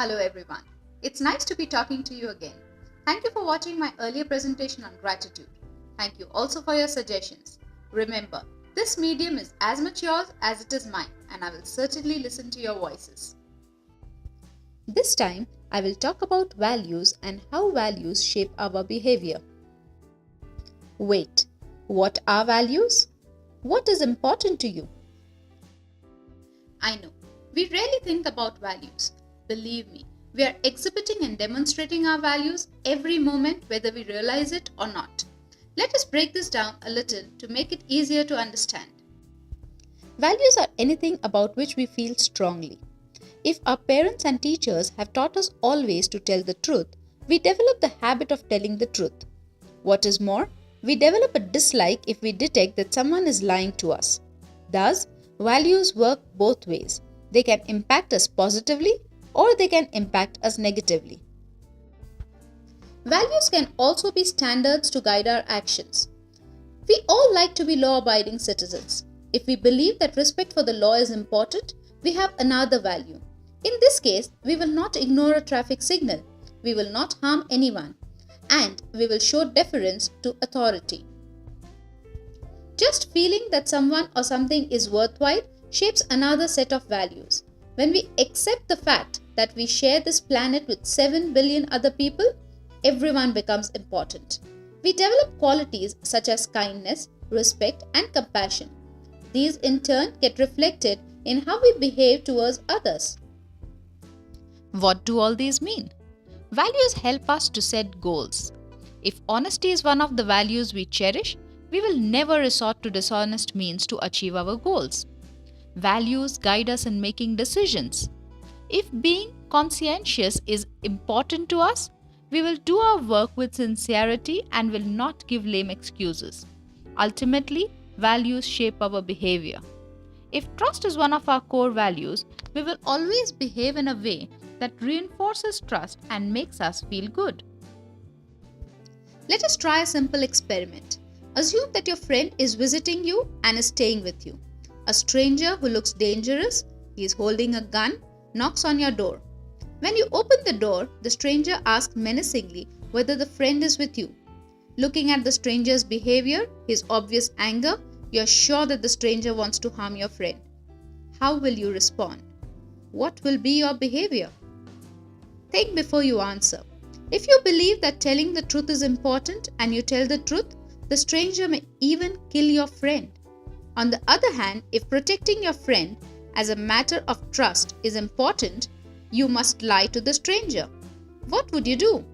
Hello everyone. It's nice to be talking to you again. Thank you for watching my earlier presentation on gratitude. Thank you also for your suggestions. Remember, this medium is as much yours as it is mine, and I will certainly listen to your voices. This time, I will talk about values and how values shape our behavior. Wait, what are values? What is important to you? I know, we rarely think about values. Believe me, we are exhibiting and demonstrating our values every moment, whether we realize it or not. Let us break this down a little to make it easier to understand. Values are anything about which we feel strongly. If our parents and teachers have taught us always to tell the truth, we develop the habit of telling the truth. What is more, we develop a dislike if we detect that someone is lying to us. Thus, values work both ways. They can impact us positively or they can impact us negatively. Values can also be standards to guide our actions. We all like to be law-abiding citizens. If we believe that respect for the law is important, we have another value. In this case, we will not ignore a traffic signal, we will not harm anyone, and we will show deference to authority. Just feeling that someone or something is worthwhile shapes another set of values. When we accept the fact that we share this planet with 7 billion other people, everyone becomes important. We develop qualities such as kindness, respect, and compassion. These in turn get reflected in how we behave towards others. What do all these mean? Values help us to set goals. If honesty is one of the values we cherish, we will never resort to dishonest means to achieve our goals. Values guide us in making decisions. If being conscientious is important to us, we will do our work with sincerity and will not give lame excuses. Ultimately, values shape our behavior. If trust is one of our core values, we will always behave in a way that reinforces trust and makes us feel good. Let us try a simple experiment. Assume that your friend is visiting you and is staying with you. A stranger who looks dangerous, he is holding a gun, knocks on your door. When you open the door, the stranger asks menacingly whether the friend is with you. Looking at the stranger's behavior, his obvious anger, you are sure that the stranger wants to harm your friend. How will you respond? What will be your behavior? Think before you answer. If you believe that telling the truth is important and you tell the truth, the stranger may even kill your friend. On the other hand, if protecting your friend as a matter of trust is important, you must lie to the stranger. What would you do?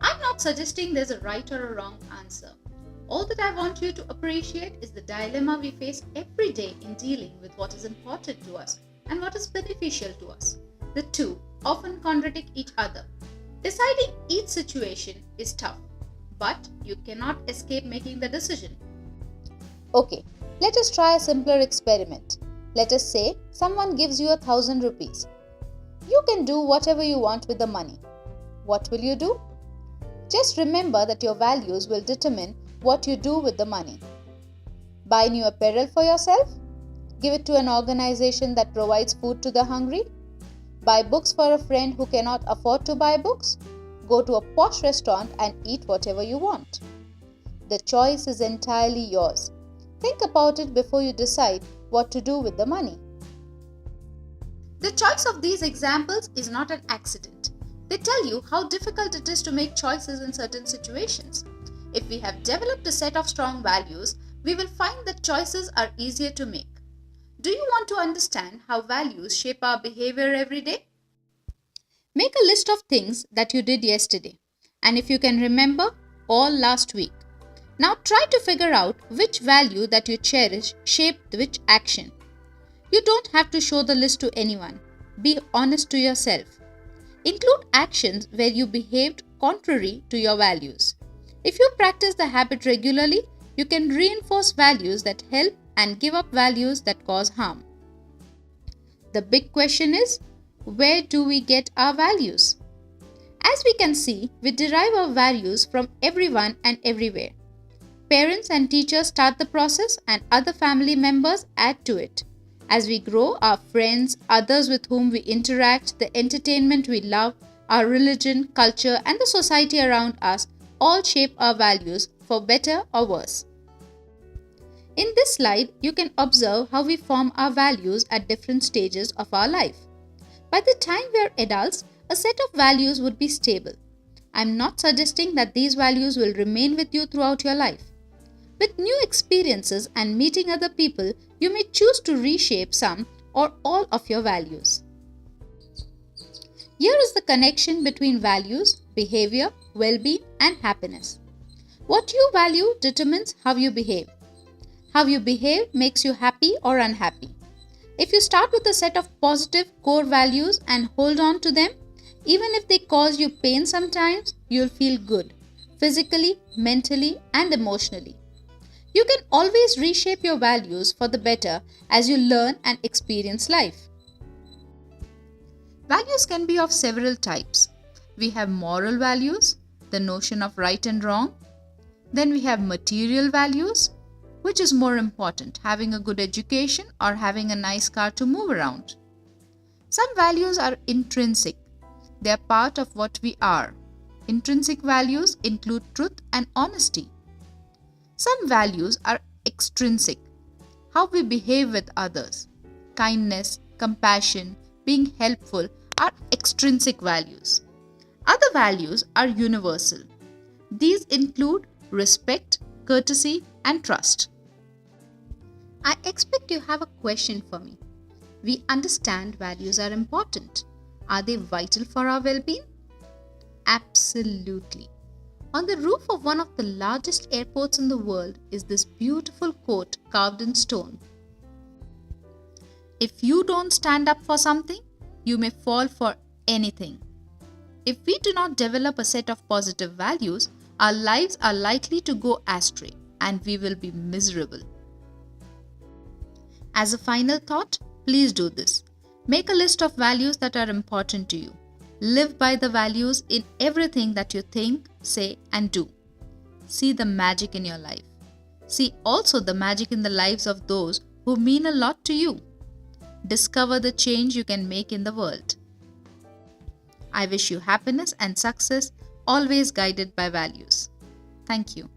I'm not suggesting there's a right or a wrong answer. All that I want you to appreciate is the dilemma we face every day in dealing with what is important to us and what is beneficial to us. The two often contradict each other. Deciding each situation is tough, but you cannot escape making the decision. Okay, let us try a simpler experiment. Let us say someone gives you 1,000 rupees. You can do whatever you want with the money. What will you do? Just remember that your values will determine what you do with the money. Buy new apparel for yourself? Give it to an organization that provides food to the hungry? Buy books for a friend who cannot afford to buy books? Go to a posh restaurant and eat whatever you want. The choice is entirely yours. Think about it before you decide what to do with the money. The choice of these examples is not an accident. They tell you how difficult it is to make choices in certain situations. If we have developed a set of strong values, we will find that choices are easier to make. Do you want to understand how values shape our behavior every day? Make a list of things that you did yesterday, and if you can remember, all last week. Now try to figure out which value that you cherish shaped which action. You don't have to show the list to anyone. Be honest to yourself. Include actions where you behaved contrary to your values. If you practice the habit regularly, you can reinforce values that help and give up values that cause harm. The big question is, where do we get our values? As we can see, we derive our values from everyone and everywhere. Parents and teachers start the process and other family members add to it. As we grow, our friends, others with whom we interact, the entertainment we love, our religion, culture, and the society around us all shape our values for better or worse. In this slide, you can observe how we form our values at different stages of our life. By the time we are adults, a set of values would be stable. I'm not suggesting that these values will remain with you throughout your life. With new experiences and meeting other people, you may choose to reshape some or all of your values. Here is the connection between values, behavior, well-being, and happiness. What you value determines how you behave. How you behave makes you happy or unhappy. If you start with a set of positive core values and hold on to them, even if they cause you pain sometimes, you'll feel good, physically, mentally, and emotionally. You can always reshape your values for the better as you learn and experience life. Values can be of several types. We have moral values, the notion of right and wrong. Then we have material values, which is more important, having a good education or having a nice car to move around. Some values are intrinsic. They are part of what we are. Intrinsic values include truth and honesty. Some values are extrinsic, how we behave with others. Kindness, compassion, being helpful are extrinsic values. Other values are universal. These include respect, courtesy, and trust. I expect you have a question for me. We understand values are important. Are they vital for our well-being? Absolutely. On the roof of one of the largest airports in the world is this beautiful quote carved in stone. If you don't stand up for something, you may fall for anything. If we do not develop a set of positive values, our lives are likely to go astray and we will be miserable. As a final thought, please do this. Make a list of values that are important to you. Live by the values in everything that you think, say, and do. See the magic in your life. See also the magic in the lives of those who mean a lot to you. Discover the change you can make in the world. I wish you happiness and success, always guided by values. Thank you.